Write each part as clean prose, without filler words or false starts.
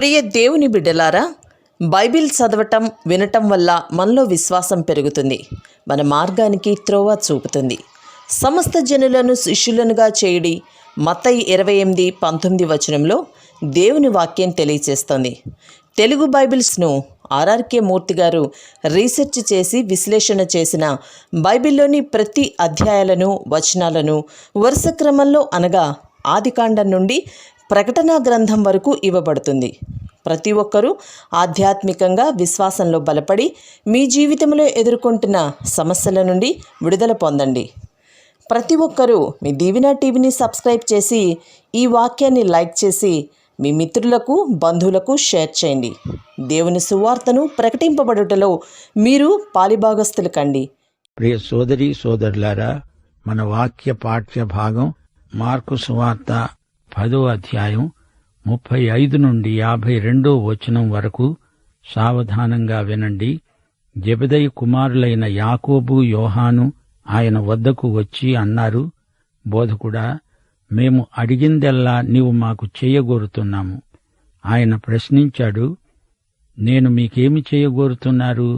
ప్రియ దేవుని బిడ్డలారా, బైబిల్ చదవటం వినటం వల్ల మనలో విశ్వాసం పెరుగుతుంది. మన మార్గానికి త్రోవ చూపుతుంది. సమస్త జనులను శిష్యులనుగా చేయుడి మత్తయి 28:19 వచనంలో దేవుని వాక్యం తెలియచేస్తోంది. తెలుగు బైబిల్స్ను ఆర్ఆర్కే మూర్తి గారు రీసెర్చ్ చేసి విశ్లేషణ చేసిన బైబిల్లోని ప్రతి అధ్యాయాలను వచనాలను వరుస క్రమంలో అనగా ఆదికాండం నుండి ప్రకటనా గ్రంథం వరకు ఇవ్వబడుతుంది. ప్రతి ఒక్కరూ ఆధ్యాత్మికంగా విశ్వాసంలో బలపడి మీ జీవితంలో ఎదుర్కొంటున్న సమస్యల నుండి విడుదల పొందండి. ప్రతి ఒక్కరూ మీ దీవెన టీవీని సబ్స్క్రైబ్ చేసి ఈ వాక్యాన్ని లైక్ చేసి మీ మిత్రులకు బంధువులకు షేర్ చేయండి. దేవుని సువార్తను ప్రకటింపబడుటలో మీరు పాలిభాగస్తులు కండి. ప్రియ సోదరి సోదరులారా, మన వాక్య పాఠ్య భాగం మార్కు సువార్త 10వ అధ్యాయం 35 నుండి 52వ వచనం వరకు సావధానంగా వినండి. జెబెదయి కుమారులైన యాకోబు, యోహాను ఆయన వద్దకు వచ్చి అన్నారు, బోధకుడా, మేము అడిగిందెల్లా నీవు మాకు చేయగోరుతున్నాము. ఆయన ప్రశ్నించాడు, నేను మీకేమి చేయగోరుతున్నారు?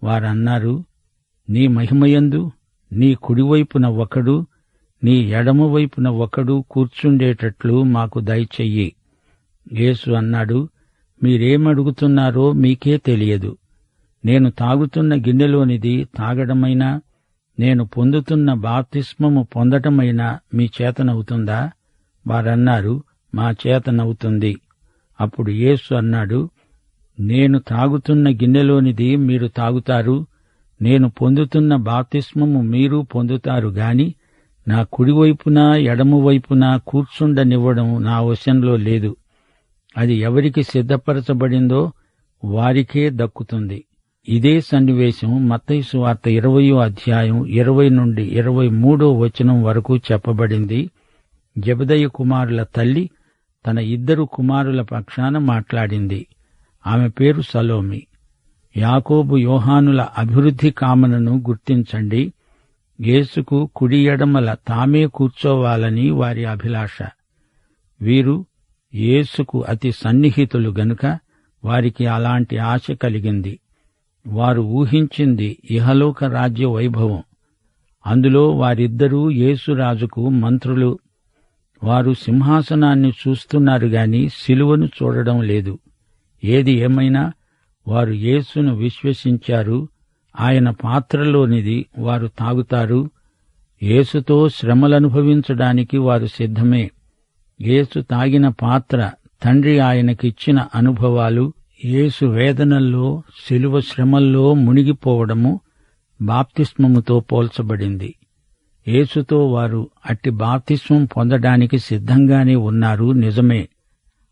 వారన్నారు, నీ మహిమయందు నీ కుడివైపున ఒకడు, నీ ఎడమవైపున ఒకడు కూర్చుండేటట్లు మాకు దయచెయ్యి. యేసు అన్నాడు, మీరేమడుగుతున్నారో మీకే తెలియదు. నేను తాగుతున్న గిన్నెలోనిది తాగడమైనా, నేను పొందుతున్న బాప్తిస్మము పొందటమైనా మీ చేతనవుతుందా? వారన్నారు, మా చేతనవుతుంది. అప్పుడు యేసు అన్నాడు, నేను తాగుతున్న గిన్నెలోనిది మీరు తాగుతారు, నేను పొందుతున్న బాప్తిస్మము మీరు పొందుతారు గాని నా కుడివైపున ఎడమవైపున కూర్చుండనివ్వడం నా వశంలో లేదు. అది ఎవరికి సిద్ధపరచబడిందో వారికే దక్కుతుంది. ఇదే సన్నివేశం మత్తయి సువార్త 20వ అధ్యాయం 20 నుండి 23వ వచనం వరకు చెప్పబడింది. జెబెదయి కుమారుల తల్లి తన 2 కుమారుల పక్షాన మాట్లాడింది. ఆమె పేరు సలోమి. యాకోబు, యోహానుల అభివృద్ధి కామనను గుర్తించండి. యేసుకు కుడి ఎడమల తామే కూర్చోవాలని వారి అభిలాష. వీరు యేసుకు అతి సన్నిహితులు గనుక వారికి అలాంటి ఆశ కలిగింది. వారు ఊహించింది ఇహలోక రాజ్య వైభవం. అందులో వారిద్దరూ యేసురాజుకు మంత్రులు. వారు సింహాసనాన్ని చూస్తున్నారు గాని శిలువను చూడడం లేదు. ఏది ఏమైనా వారు యేసును విశ్వసించారు. ఆయన పాత్రలోనిది వారు తాగుతారు. యేసుతో శ్రమలనుభవించడానికి వారు సిద్ధమే. యేసు తాగిన పాత్ర తండ్రి ఆయనకిచ్చిన అనుభవాలు, యేసు వేదనల్లో, శిలువ శ్రమల్లో మునిగిపోవడము బాప్తిస్మముతో పోల్చబడింది. యేసుతో వారు అట్టి బాప్తిస్మం పొందడానికి సిద్ధంగానే ఉన్నారు, నిజమే.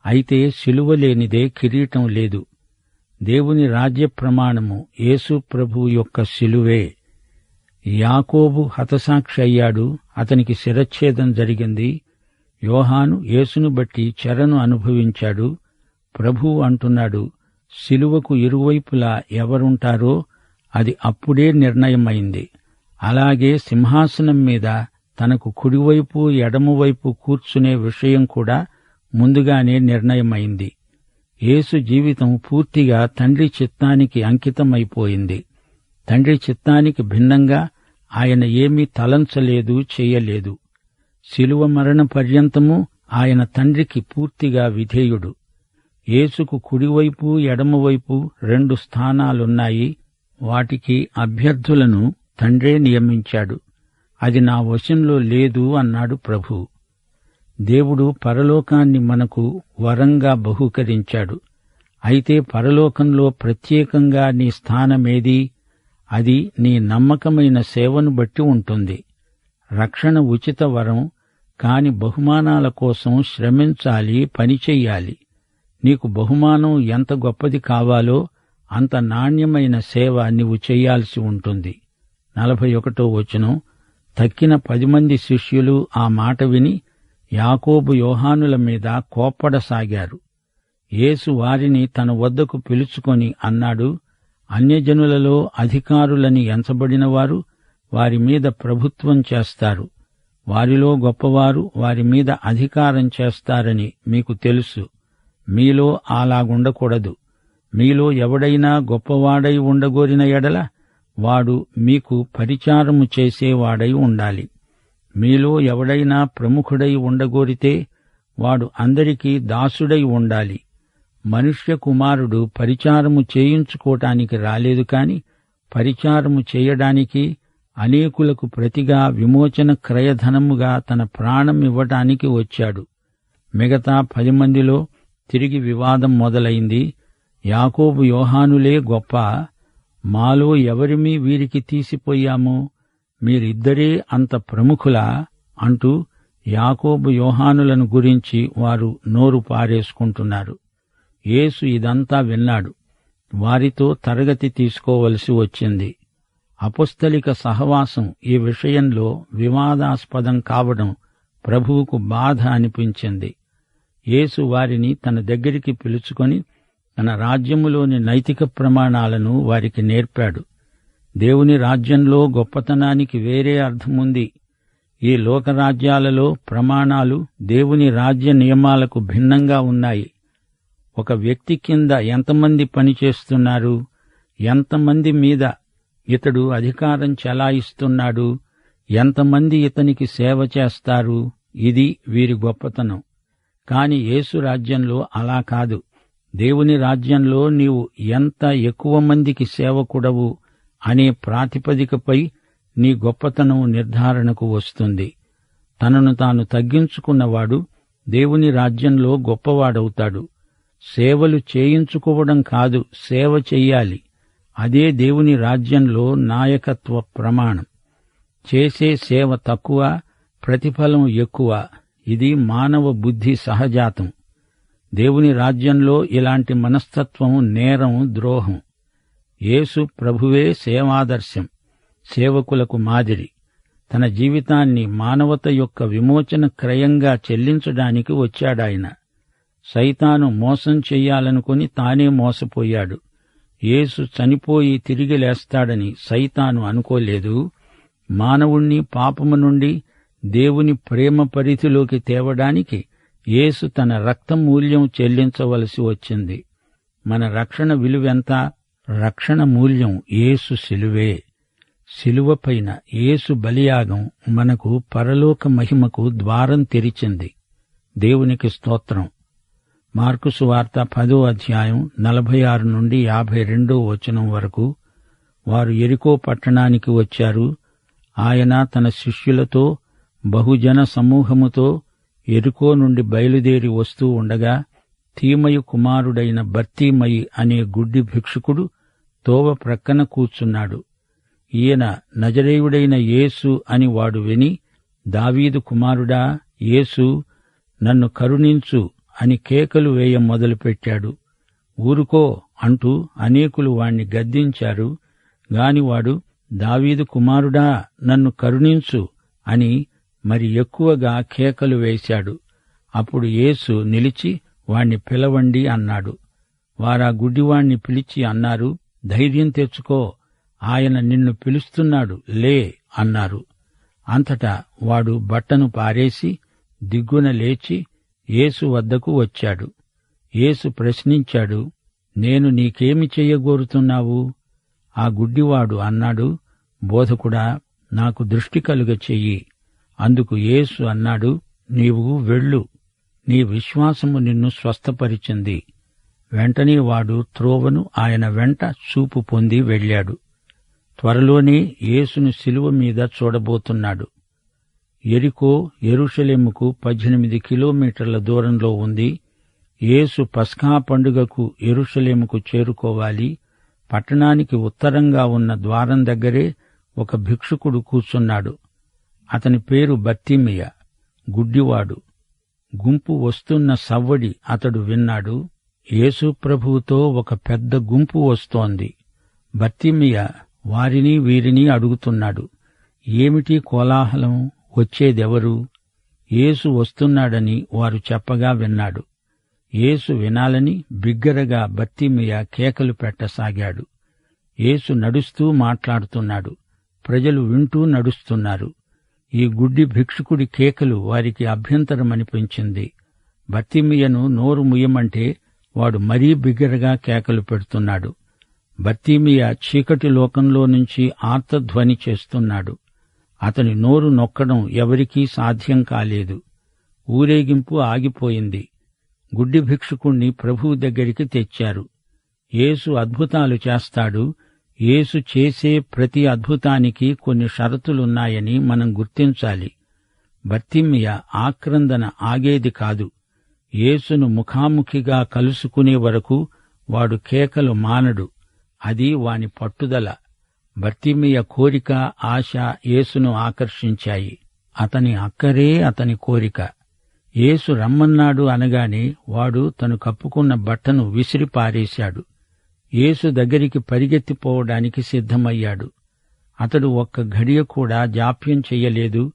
అయితే శిలువ లేనిదే కిరీటం లేదు. దేవుని రాజ్య ప్రమాణము యేసు ప్రభువు యొక్క శిలువే. యాకోబు హతసాక్షి అయ్యాడు, అతనికి శిరచ్ఛేదం జరిగింది. యోహాను యేసును బట్టి చెరను అనుభవించాడు. ప్రభువు అంటున్నాడు, శిలువకు ఇరువైపులా ఎవరుంటారో అది అప్పుడే నిర్ణయమైంది. అలాగే సింహాసనం మీద తనకు కుడివైపు ఎడమవైపు కూర్చునే విషయం కూడా ముందుగానే నిర్ణయమైంది. యేసు జీవితం పూర్తిగా తండ్రి చిత్తానికి అంకితమైపోయింది. తండ్రి చిత్తానికి భిన్నంగా ఆయన ఏమీ తలంచలేదు, చెయ్యలేదు. శిలువ మరణ పర్యంతము ఆయన తండ్రికి పూర్తిగా విధేయుడు. యేసుకు కుడివైపు ఎడమవైపు 2 స్థానాలున్నాయి. వాటికి అభ్యర్థులను తండ్రే నియమించాడు. అది నా వశంలో లేదు అన్నాడు ప్రభువు. దేవుడు పరలోకాన్ని మనకు వరంగా బహూకరించాడు. అయితే పరలోకంలో ప్రత్యేకంగా నీ స్థానమేది? అది నీ నమ్మకమైన సేవను బట్టి ఉంటుంది. రక్షణ ఉచిత వరం, కాని బహుమానాల కోసం శ్రమించాలి, పనిచెయ్యాలి. నీకు బహుమానం ఎంత గొప్పది కావాలో అంత నాణ్యమైన సేవ నీవు చెయ్యాల్సి ఉంటుంది. 41వ వచనం. తక్కిన 10 మంది శిష్యులు ఆ మాట విని యాకోబు, యోహానుల మీద కోప్పడసాగారు. యేసు వారిని తన వద్దకు పిలుచుకొని అన్నాడు, అన్యజనులలో అధికారులని ఎంచబడినవారు వారి మీద ప్రభుత్వం చేస్తారు. వారిలో గొప్పవారు వారి మీద అధికారం చేస్తారని మీకు తెలుసు. మీలో అలాగుండకూడదు. మీలో ఎవడైనా గొప్పవాడై ఉండగోరిన ఎడల వాడు మీకు పరిచారము చేసేవాడై ఉండాలి. మీలో ఎవడైనా ప్రముఖుడై ఉండగోరితే వాడు అందరికీ దాసుడై ఉండాలి. మనుష్య కుమారుడు పరిచారము చేయించుకోటానికి రాలేదు కాని పరిచారము చేయడానికి, అనేకులకు ప్రతిగా విమోచన క్రయధనముగా తన ప్రాణం ఇవ్వటానికి వచ్చాడు. మిగతా 10 మందిలో తిరిగి వివాదం మొదలైంది. యాకోబు యోహానులే గొప్ప, మాలో ఎవరిమీ వీరికి తీసిపోయాము, మీరిద్దరే అంత ప్రముఖులా అంటూ యాకోబు యోహానులను గురించి వారు నోరు పారేసుకుంటున్నారు. యేసు ఇదంతా విన్నాడు. వారితో తరగతి తీసుకోవలసి వచ్చింది. అపొస్తలిక సహవాసం ఈ విషయంలో వివాదాస్పదం కావడం ప్రభువుకు బాధ అనిపించింది. యేసు వారిని తన దగ్గరికి పిలుచుకొని తన రాజ్యములోని నైతిక ప్రమాణాలను వారికి నేర్పాడు. దేవుని రాజ్యంలో గొప్పతనానికి వేరే అర్థముంది. ఈ లోకరాజ్యాలలో ప్రమాణాలు దేవుని రాజ్య నియమాలకు భిన్నంగా ఉన్నాయి. ఒక వ్యక్తి కింద ఎంతమంది పనిచేస్తున్నారు, ఎంతమంది మీద ఇతడు అధికారం చెలాయిస్తున్నాడు, ఎంతమంది ఇతనికి సేవ చేస్తారు, ఇది వీరి గొప్పతనం. కాని యేసు రాజ్యంలో అలా కాదు. దేవుని రాజ్యంలో నీవు ఎంత ఎక్కువ మందికి సేవకుడవు అనే ప్రాతిపదికపై నీ గొప్పతనం నిర్ధారణకు వస్తుంది. తనను తాను తగ్గించుకున్నవాడు దేవుని రాజ్యంలో గొప్పవాడవుతాడు. సేవలు చేయించుకోవడం కాదు, సేవ చెయ్యాలి. అదే దేవుని రాజ్యంలో నాయకత్వ ప్రమాణం. చేసే సేవ తక్కువ, ప్రతిఫలం ఎక్కువ. ఇది మానవ బుద్ధి సహజాతం. దేవుని రాజ్యంలో ఇలాంటి మనస్తత్వం నేరం, ద్రోహం. యేసు ప్రభువే సేవాదర్శం, సేవకులకు మాదిరి. తన జీవితాన్ని మానవత యొక్క విమోచన క్రయంగా చెల్లించడానికి వచ్చాడాయన. సైతాను మోసం చెయ్యాలనుకుని తానే మోసపోయాడు. యేసు చనిపోయి తిరిగి లేస్తాడని సైతాను అనుకోలేదు. మానవుణ్ణి పాపము నుండి దేవుని ప్రేమ పరిధిలోకి తేవడానికి యేసు తన రక్తమూల్యం చెల్లించవలసి వచ్చింది. మన రక్షణ విలువెంత? రక్షణ మూల్యం యేసు శిలువే. శిలువపైన యేసు బలియాగం మనకు పరలోక మహిమకు ద్వారం తెరిచింది. దేవునికి స్తోత్రం. మార్కు సువార్త 10వ అధ్యాయం 46 నుండి 52వ వచనం వరకు. వారు యెరికో పట్టణానికి వచ్చారు. ఆయన తన శిష్యులతో బహుజన సమూహముతో యెరికో నుండి బయలుదేరి వస్తూ ఉండగా తీమయి కుమారుడైన బర్తీమయి అనే గుడ్డి భిక్షుకుడు తోవ ప్రక్కన కూర్చున్నాడు. ఈయన నజరేయుడైన యేసు అని వాడు విని, దావీదు కుమారుడా యేసు, నన్ను కరుణించు అని కేకలు వేయ మొదలుపెట్టాడు. ఊరుకో అంటూ అనేకులు వాణ్ణి గద్దించారు. గాని వాడు, దావీదు కుమారుడా నన్ను కరుణించు అని మరి ఎక్కువగా కేకలు వేశాడు. అప్పుడు యేసు నిలిచి వాణ్ణి పిలవండి అన్నాడు. వారా గుడ్డివాణ్ణి పిలిచి అన్నారు, ధైర్యం తెచ్చుకో, ఆయన నిన్ను పిలుస్తున్నాడు, లే అన్నారు. అంతటా వాడు బట్టను పారేసి దిగ్గున లేచి యేసు వద్దకు వచ్చాడు. యేసు ప్రశ్నించాడు, నేను నీకేమి చెయ్యగోరుతున్నావు? ఆ గుడ్డివాడు అన్నాడు, బోధకుడా, నాకు దృష్టి కలుగ చెయ్యి. అందుకు యేసు అన్నాడు, నీవు వెళ్ళు, నీ విశ్వాసము నిన్ను స్వస్థపరిచింది. వెంటనే వాడు త్రోవను ఆయన వెంట చూపు పొంది వెళ్ళాడు. త్వరలోనే యేసును శిలువ మీద చూడబోతున్నాడు. యెరికో యెరూషలేముకు 18 కిలోమీటర్ల దూరంలో ఉంది. యేసు పస్కా పండుగకు యెరూషలేముకు చేరుకోవాలి. పట్టణానికి ఉత్తరంగా ఉన్న ద్వారం దగ్గరే ఒక భిక్షుకుడు కూర్చున్నాడు. అతని పేరు బర్తిమియ, గుడ్డివాడు. గుంపు వస్తున్న సవ్వడి అతడు విన్నాడు. యేసు ప్రభువుతో ఒక పెద్ద గుంపు వస్తోంది. బర్తిమియ వారిని వీరిని అడుగుతున్నాడు, ఏమిటి కోలాహలం? వచ్చేదెవరు? యేసు వస్తున్నాడని వారు చెప్పగా విన్నాడు. యేసు వినాలని బిగ్గరగా బర్తిమియ కేకలు పెట్టసాగాడు. యేసు నడుస్తూ మాట్లాడుతున్నాడు. ప్రజలు వింటూ నడుస్తున్నారు. ఈ గుడ్డి భిక్షుకుడి కేకలు వారికి అభ్యంతరమనిపించింది. బర్తిమియను నోరు ముయ్యమంటే వాడు మరీ బిగ్గరగా కేకలు పెడుతున్నాడు. బర్తిమియ చీకటి లోకంలో నుంచి ఆర్తధ్వని చేస్తున్నాడు. అతని నోరు నొక్కడం ఎవరికీ సాధ్యం కాలేదు. ఊరేగింపు ఆగిపోయింది. గుడ్డి భిక్షుకుణ్ణి ప్రభువు దగ్గరికి తెచ్చారు. యేసు అద్భుతాలు చేస్తాడు. యేసు చేసే ప్రతి అద్భుతానికి కొన్ని షరతులున్నాయని మనం గుర్తించాలి. బర్తిమియ ఆక్రందన ఆగేది కాదు. యేసును ముఖాముఖిగా కలుసుకునే వరకు వాడు కేకలు మానడు. అది వాని పట్టుదల. బర్తిమియ కోరిక, ఆశ యేసును ఆకర్షించాయి. అతని అక్కరే అతని కోరిక. యేసు రమ్మన్నాడు అనగానే వాడు తను కప్పుకున్న బట్టను విసిరిపారేశాడు. యేసు దగ్గరికి పరిగెత్తిపోవడానికి సిద్ధమయ్యాడు. అతడు ఒక్క ఘడియ కూడా జాప్యం చెయ్యలేదు.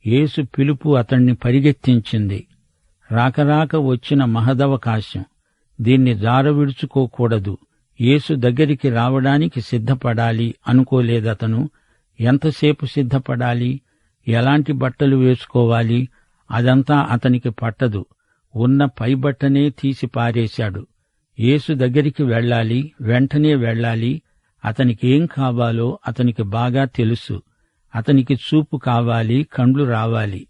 యేసు పిలుపు అతణ్ణి పరిగెత్తించింది. రాకరాక వచ్చిన మహదవకాశం. దీన్ని జారవిడుచుకోకూడదు. యేసు దగ్గరికి రావడానికి సిద్ధపడాలి అనుకోలేదతను. ఎంతసేపు సిద్ధపడాలి? ఎలాంటి బట్టలు వేసుకోవాలి? అదంతా అతనికి పట్టదు. ఉన్న పైబట్టనే తీసి పారేశాడు. యేసు దగ్గరికి వెళ్ళాలి, వెంటనే వెళ్ళాలి. అతనికేం కావాలో అతనికి బాగా తెలుసు. అతనికి చూపు కావాలి, కండ్లు రావాలి.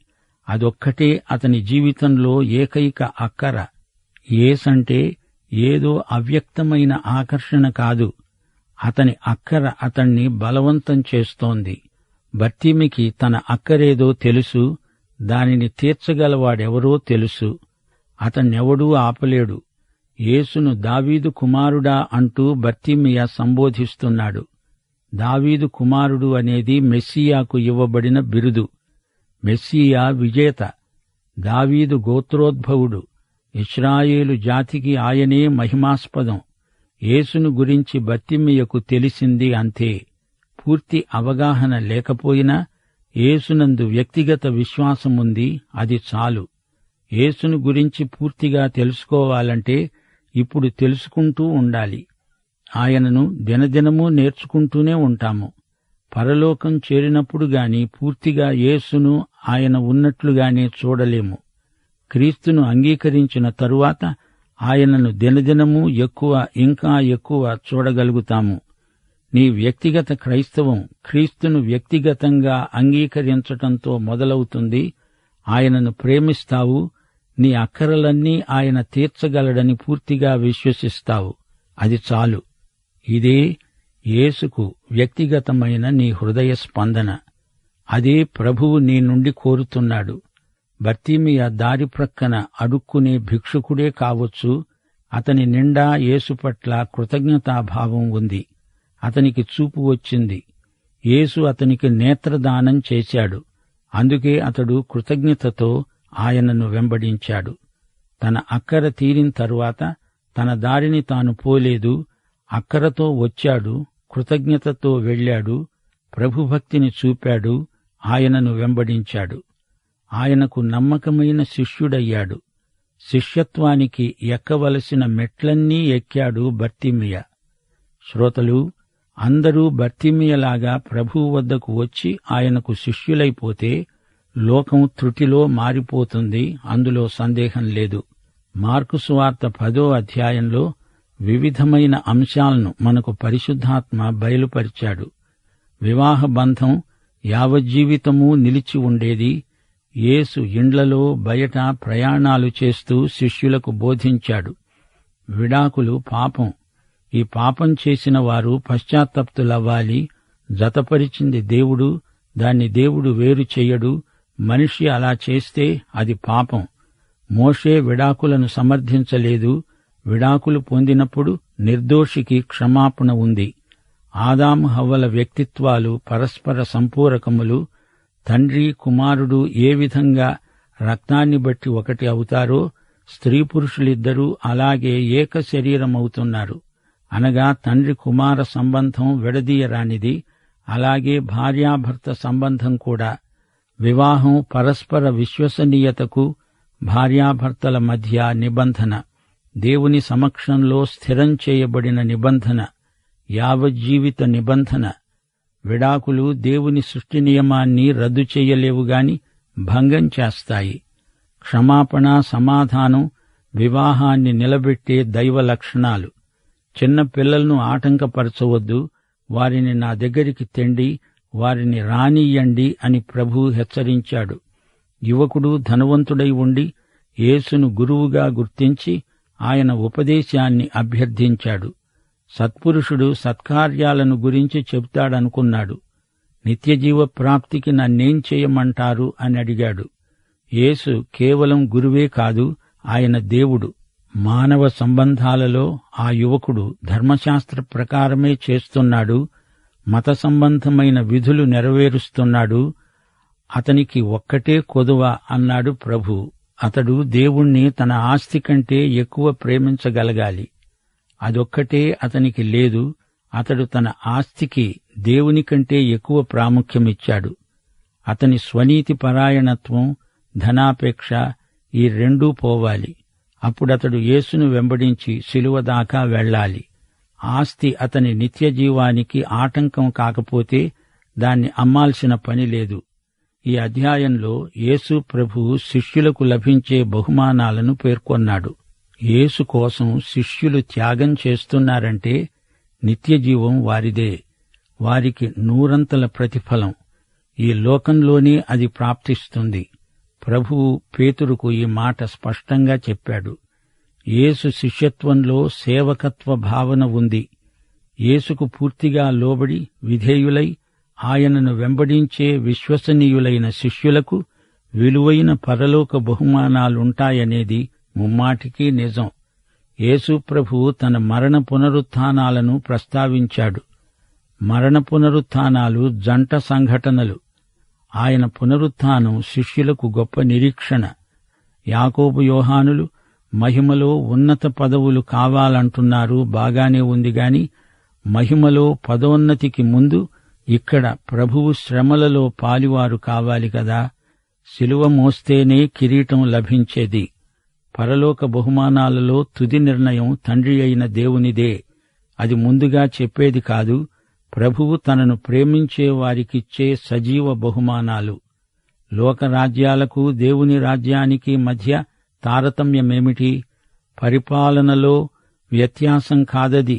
అదొక్కటే అతని జీవితంలో ఏకైక అక్కర. యేసంటే ఏదో అవ్యక్తమైన ఆకర్షణ కాదు. అతని అక్కర అతణ్ణి బలవంతం చేస్తోంది. బర్తిమికి తన అక్కరేదో తెలుసు. దానిని తీర్చగలవాడెవరో తెలుసు. అతన్నెవడూ ఆపలేడు. యేసును దావీదు కుమారుడా అంటూ బర్తిమియ సంబోధిస్తున్నాడు. దావీదు కుమారుడు అనేది మెస్సియాకు ఇవ్వబడిన బిరుదు. మెస్సియా విజేత. దావీదు గోత్రోద్భవుడు. ఇశ్రాయేలు జాతికి ఆయనే మహిమాస్పదం. యేసును గురించి బర్తిమియకు తెలిసింది అంతే. పూర్తి అవగాహన లేకపోయినా యేసునందు వ్యక్తిగత విశ్వాసముంది. అది చాలు. యేసును గురించి పూర్తిగా తెలుసుకోవాలంటే ఇప్పుడు తెలుసుకుంటూ ఉండాలి. ఆయనను దినదినమూ నేర్చుకుంటూనే ఉంటాము. పరలోకం చేరినప్పుడు గాని పూర్తిగా యేసును ఆయన ఉన్నట్లుగానే చూడలేము. క్రీస్తును అంగీకరించిన తరువాత ఆయనను దినదినమూ ఇంకా ఎక్కువ చూడగలుగుతాము. నీ వ్యక్తిగత క్రైస్తవం క్రీస్తును వ్యక్తిగతంగా అంగీకరించటంతో మొదలవుతుంది. ఆయనను ప్రేమిస్తావు. నీ అక్కరలన్నీ ఆయన తీర్చగలడని పూర్తిగా విశ్వసిస్తావు. అది చాలు. ఇదే యేసుకు వ్యక్తిగతమైన నీ హృదయ స్పందన. అదే ప్రభువు నీ నుండి కోరుతున్నాడు. బర్తిమియ దారి ప్రక్కన అడుక్కునే భిక్షుకుడే కావచ్చు. అతని నిండా యేసు పట్ల కృతజ్ఞతాభావం ఉంది. అతనికి చూపు వచ్చింది. యేసు అతనికి నేత్రదానం చేశాడు. అందుకే అతడు కృతజ్ఞతతో ఆయనను వెంబడించాడు. తన అక్కర తీరిన తరువాత తన దారిని తాను పోలేదు. అక్కరతో వచ్చాడు, కృతజ్ఞతతో వెళ్ళాడు, ప్రభుభక్తిని చూపాడు, ఆయనను వెంబడించాడు. ఆయనకు నమ్మకమైన శిష్యుడయ్యాడు. శిష్యత్వానికి ఎక్కవలసిన మెట్లన్నీ ఎక్కాడు బర్తిమియ. శ్రోతలు, అందరూ బర్తిమియలాగా ప్రభువు వద్దకు వచ్చి ఆయనకు శిష్యులైపోతే లోకం త్రుటిలో మారిపోతుంది. అందులో సందేహం లేదు. మార్కు సువార్త 10వ అధ్యాయంలో వివిధమైన అంశాలను మనకు పరిశుద్ధాత్మ బయలుపరిచాడు. వివాహ బంధం యావజ్జీవితమూ నిలిచి ఉండేది. యేసు ఇండ్లలో బయట ప్రయాణాలు చేస్తూ శిష్యులకు బోధించాడు. విడాకులు పాపం. ఈ పాపం చేసిన వారు పశ్చాత్తప్తులవ్వాలి. జతపరిచింది దేవుడు. దాన్ని దేవుడు వేరు చెయ్యడు. మనిషి అలా చేస్తే అది పాపం. మోషే విడాకులను సమర్థించలేదు. విడాకులు పొందినప్పుడు నిర్దోషికి క్షమాపణ ఉంది. ఆదాము హవ్వల వ్యక్తిత్వాలు పరస్పర సంపూరకములు. తండ్రి కుమారుడు ఏ విధంగా రక్తాన్ని బట్టి ఒకటి అవుతారో స్త్రీ పురుషులిద్దరూ అలాగే ఏక శరీరమవుతున్నారు. అనగా తండ్రి కుమార సంబంధం విడదీయరానిది. అలాగే భార్యాభర్త సంబంధం కూడా. వివాహం పరస్పర విశ్వసనీయతకు భార్యాభర్తల మధ్య నిబంధన. దేవుని సమక్షంలో స్థిరం చేయబడిన నిబంధన. యావజ్జీవిత నిబంధన. విడాకులు దేవుని సృష్టి నియమాన్ని రద్దు చెయ్యలేవుగాని భంగం చేస్తాయి. క్షమాపణ, సమాధానం వివాహాన్ని నిలబెట్టే దైవ లక్షణాలు. చిన్న పిల్లలను ఆటంకపరచవద్దు, వారిని నా దగ్గరికి తెండి, వారిని రానియ్యండి అని ప్రభువు హెచ్చరించాడు. యువకుడు ధనవంతుడై ఉండి యేసును గురువుగా గుర్తించి ఆయన ఉపదేశాన్ని అభ్యర్థించాడు. సత్పురుషుడు సత్కార్యాలను గురించి చెబుతాడనుకున్నాడు. నిత్యజీవ ప్రాప్తికి నన్నేం చేయమంటారు అని అడిగాడు. యేసు కేవలం గురువే కాదు, ఆయన దేవుడు. మానవ సంబంధాలలో ఆ యువకుడు ధర్మశాస్త్ర ప్రకారమే చేస్తున్నాడు, మత సంబంధమైన విధులు నెరవేరుస్తున్నాడు. అతనికి ఒక్కటే కొదువ అన్నాడు ప్రభు. అతడు దేవుణ్ణి తన ఆస్తి కంటే ఎక్కువ ప్రేమించగలగాలి. అదొక్కటే అతనికి లేదు. అతడు తన ఆస్తికి దేవుని కంటే ఎక్కువ ప్రాముఖ్యమిచ్చాడు. అతని స్వనీతి పరాయణత్వం, ధనాపేక్ష ఈ రెండూ పోవాలి. అప్పుడతడు యేసును వెంబడించి శిలువ దాకా వెళ్లాలి. ఆస్తి అతని నిత్యజీవానికి ఆటంకం కాకపోతే దాన్ని అమ్మాల్సిన పని లేదు. ఈ అధ్యాయంలో యేసు ప్రభువు శిష్యులకు లభించే బహుమానాలను పేర్కొన్నాడు. యేసు కోసం శిష్యులు త్యాగం చేస్తున్నారంటే నిత్యజీవం వారిదే, వారికి నూరంతల ప్రతిఫలం. ఈ లోకంలోనే అది ప్రాప్తిస్తుంది. ప్రభువు పేతురుకు ఈ మాట స్పష్టంగా చెప్పాడు. యేసు శిష్యత్వంలో సేవకత్వ భావన ఉంది. యేసుకు పూర్తిగా లోబడి విధేయులై ఆయనను వెంబడించే విశ్వసనీయులైన శిష్యులకు విలువైన పరలోక బహుమానాలుంటాయనేది ముమ్మాటికీ నిజం. యేసు ప్రభువు తన మరణ పునరుత్థానాలను ప్రస్తావించాడు. మరణ పునరుత్థానాలు జంట సంఘటనలు. ఆయన పునరుత్థానం శిష్యులకు గొప్ప నిరీక్షణ. యాకోబు, యోహానులు మహిమలో ఉన్నత పదవులు కావాలంటున్నారు, బాగానే ఉంది గాని మహిమలో పదోన్నతికి ముందు ఇక్కడ ప్రభువు శ్రమలలో పాలివారు కావాలి కదా. శిలువ మోస్తేనే కిరీటం లభించేది. పరలోక బహుమానాలలో తుది నిర్ణయం తండ్రి అయిన దేవునిదే. అది ముందుగా చెప్పేది కాదు, ప్రభువు తనను ప్రేమించే వారికిచ్చే సజీవ బహుమానాలు. లోకరాజ్యాలకు దేవుని రాజ్యానికి మధ్య తారతమ్యమేమిటి? పరిపాలనలో వ్యత్యాసం కాదది.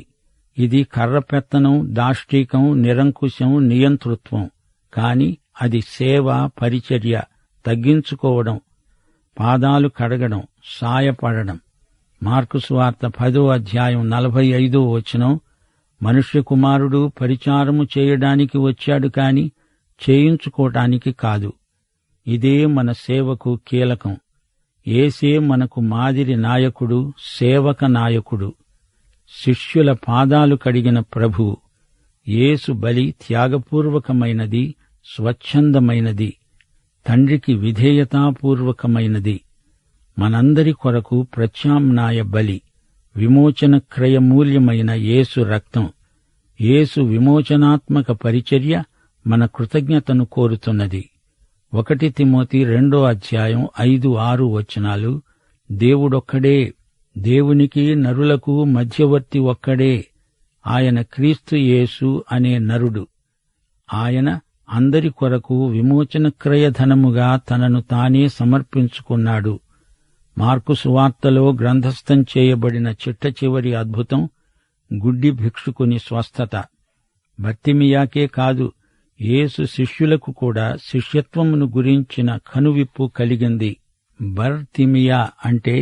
ఇది కర్రపెత్తనం, దాష్టీకం, నిరంకుశం, నియంతృత్వం. కాని అది సేవ, పరిచర్య, తగ్గించుకోవడం, పాదాలు కడగడం, సాయపడడం. మార్కు సువార్త 10వ అధ్యాయం 45వ వచనం, మనుష్య కుమారుడు పరిచారము చేయడానికి వచ్చాడు కాని చేయించుకోటానికి కాదు. ఇదే మన సేవకు కీలకం. యేసే మనకు మాదిరి నాయకుడు, సేవక నాయకుడు. శిష్యుల పాదాలు కడిగిన ప్రభువు. యేసు బలి త్యాగపూర్వకమైనది, స్వచ్ఛందమైనది, తండ్రికి విధేయతాపూర్వకమైనది. మనందరి కొరకు ప్రత్యామ్నాయ బలి, విమోచన క్రయమూల్యమైన యేసు రక్తం. యేసు విమోచనాత్మక పరిచర్య మన కృతజ్ఞతను కోరుతున్నది. 1 తిమోతి 2వ అధ్యాయం 5-6 వచనాలు, దేవుడొక్కడే, దేవునికి నరులకు మధ్యవర్తి ఒక్కడే, ఆయన క్రీస్తు యేసు అనే నరుడు. ఆయన అందరి కొరకు విమోచన క్రయధనముగా తనను తానే సమర్పించుకున్నాడు. మార్కు సువార్తలో గ్రంథస్థం చేయబడిన చిట్ట చివరి అద్భుతం గుడ్డి భిక్షుకుని స్వస్థత. బర్తిమియాకే కాదు, యేసు శిష్యులకు కూడా శిష్యత్వమును గురించిన కనువిప్పు కలిగింది. బర్తిమియా అంటే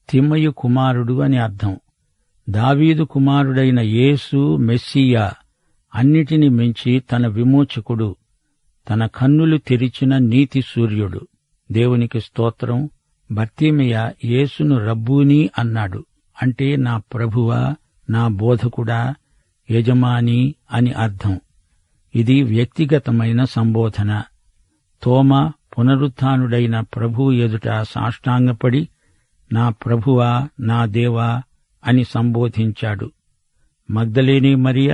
తిమయు కుమారుడు అని అర్థం. దావీదు కుమారుడైన యేసు మెస్సియా, అన్నిటిని మించి తన విమోచకుడు, తన కన్నులు తెరిచిన నీతి సూర్యుడు. దేవునికి స్తోత్రం. బర్తిమియా యేసును రబ్బూనీ అన్నాడు. అంటే నా ప్రభువా, నా బోధకుడా, యజమాని అని అర్థం. ఇది వ్యక్తిగతమైన సంబోధన. తోమా పునరుత్థానుడైన ప్రభువు ఎదుట సాష్టాంగపడి నా ప్రభువా, నా దేవా అని సంబోధించాడు. మగ్దలేనే మరియ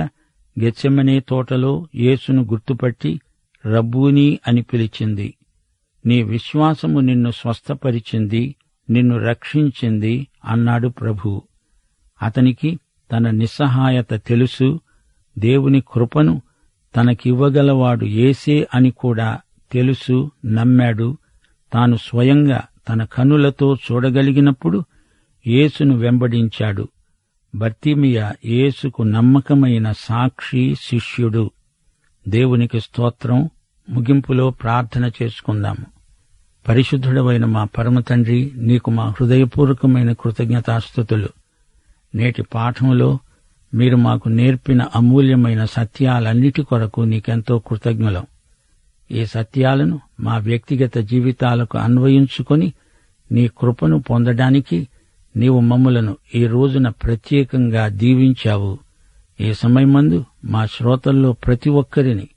గెత్సెమనే తోటలో యేసును గుర్తుపట్టి రబ్బూనీ అని పిలిచింది. నీ విశ్వాసము నిన్ను స్వస్థపరిచింది, నిన్ను రక్షించింది అన్నాడు ప్రభువు. అతనికి తన నిస్సహాయత తెలుసు. దేవుని కృపను తనకివ్వగలవాడు యేసే అని కూడా తెలుసు, నమ్మాడు. తాను స్వయంగా తన కనులతో చూడగలిగినప్పుడు యేసును వెంబడించాడు. బర్తిమియా యేసుకు నమ్మకమైన సాక్షి, శిష్యుడు. దేవునికి స్తోత్రం. ముగింపులో ప్రార్థన చేసుకుందాము. పరిశుద్ధుడవైన మా పరమతండ్రి, నీకు మా హృదయపూర్వకమైన కృతజ్ఞతాస్తుతులు. నేటి పాఠంలో మీరు మాకు నేర్పిన అమూల్యమైన సత్యాలన్నిటి కొరకు నీకెంతో కృతజ్ఞులం. ఈ సత్యాలను మా వ్యక్తిగత జీవితాలకు అన్వయించుకొని నీ కృపను పొందడానికి నీవు మమ్ములను ఈ రోజున ప్రత్యేకంగా దీవించావు. ఈ సమయమందు మా శ్రోతల్లో ప్రతి ఒక్కరిని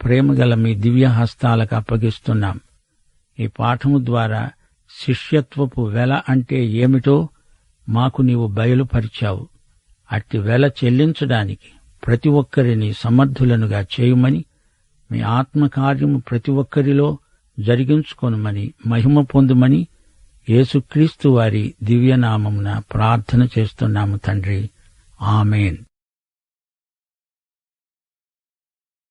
ప్రేమగల మీ దివ్య హస్తాలకు అప్పగిస్తున్నాం. ఈ పాఠము ద్వారా శిష్యత్వపు వెల అంటే ఏమిటో మాకు నీవు బయలుపరిచావు. అట్టి వెల చెల్లించడానికి ప్రతి ఒక్కరిని సమర్థులనుగా చేయుమని, మీ ఆత్మకార్యము ప్రతి ఒక్కరిలో జరిగించుకొనుమని, మహిమ పొందుమని యేసుక్రీస్తు వారి దివ్యనామమున ప్రార్థన చేస్తున్నాము తండ్రి. ఆమేన్.